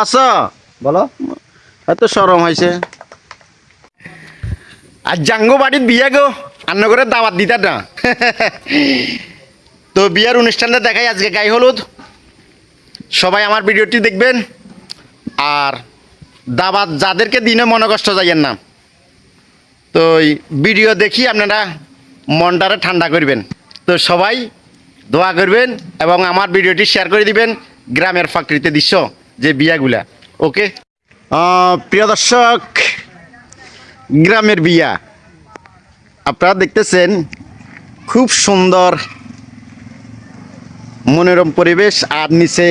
আচ্ছা বলো এত সরম হয়েছে আর জাঙ্গো বাড়ির বিয়া গো আন্ন করে দাওয়াত দিতা না তো বিয়ার অনুষ্ঠানটা দেখাই আজকে গায়ে হলুদ সবাই আমার ভিডিওটি দেখবেন আর দাওয়াত যাদেরকে দিনে মনে কষ্ট যাইয়েন না তো ভিডিও দেখি আপনারা মনটারে ঠান্ডা করবেন তো সবাই দোয়া করবেন এবং আমার ভিডিওটি শেয়ার করে দিবেন গ্রামের প্রাকৃতিক দৃশ্য যে বিয়াগুলা ওকে প্রিয় দর্শক গ্রামের বিয়া আপনারা দেখতেছেন খুব সুন্দর মনোরম পরিবেশ আর নিচে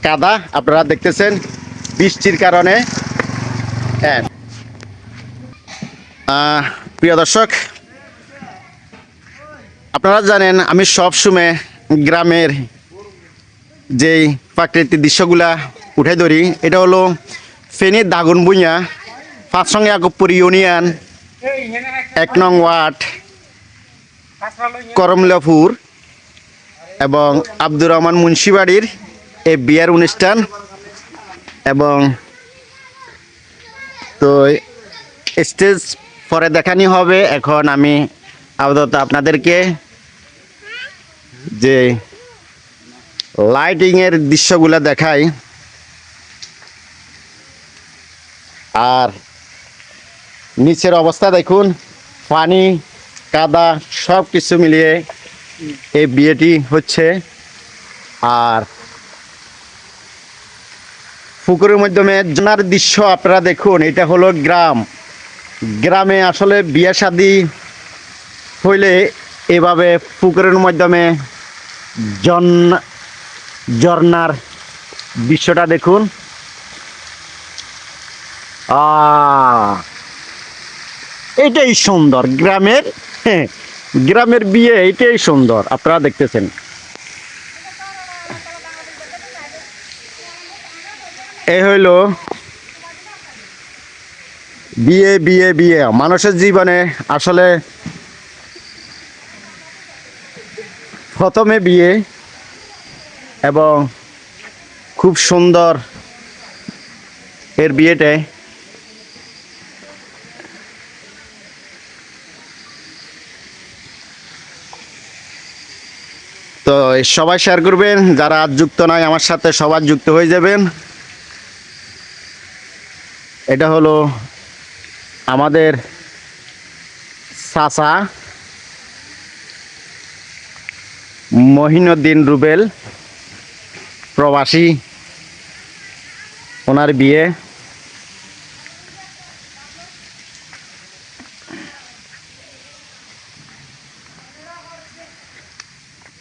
কাদা আপনারা দেখতেছেন বৃষ্টির কারণে হ্যাঁ প্রিয় দর্শক আপনারা জানেন আমি সব সময় গ্রামের যেই প্রাকৃতিক দৃশ্যগুলা উঠে ধরি এটা হলো ফেনী দাগন ভূঁইয়া ৫ নং ইয়াকুবপুর ইউনিয়ন ১ নং ওয়ার্ড করমলাপুর এবং আব্দুর রহমান মুন্সিবাড়ির এই বিয়ার অনুষ্ঠান এবং তো স্টেজ পরে দেখানি হবে এখন আমি আপাতত আপনাদেরকে যে লাইটিংয়ের দৃশ্যগুলো দেখাই আর নিচের অবস্থা দেখুন পানি কাদা সব কিছু মিলিয়ে এই বিয়েটি হচ্ছে আর পুকুরের মাধ্যমে জানার দৃশ্য আপনারা দেখুন এটা হলো গ্রামে আসলে বিয়ে শাদী হইলে এভাবে পুকুরের মাধ্যমে ঝর্ণার দৃশ্যটা দেখুন এটাই সুন্দর গ্রামের বিয়ে এটাই সুন্দর আপনারা দেখতেছেন এই হইল বিয়ে বিয়ে বিয়ে মানুষের জীবনে আসলে প্রথমে বিয়ে এবং খুব সুন্দর এর বিয়েতে তো সবাই শেয়ার করবেন যারা আজ যুক্ত নয় আমার সাথে সবাই যুক্ত হয়ে যাবেন এটা হলো আমাদের চাচা মহিনুদ্দিন রুবেল প্রবাসী ওনার বিয়ে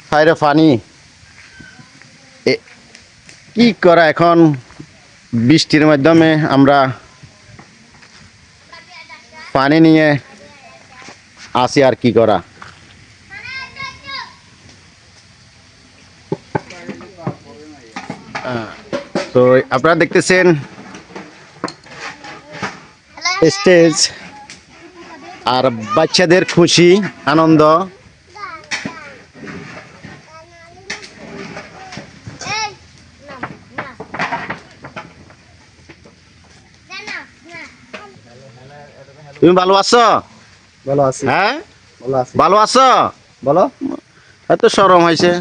ফাইরে পানি কি করা এখন বৃষ্টির মাধ্যমে আমরা পানি নিয়ে আসি আর কি করা তো আপনারা দেখতেছেন স্টেজ আর বাচ্চাদের খুশি আনন্দ তুমি ভালো আছো ভালো আছি হ্যাঁ ভালো আছি ভালো আছো বলো এত সরম হয়েছে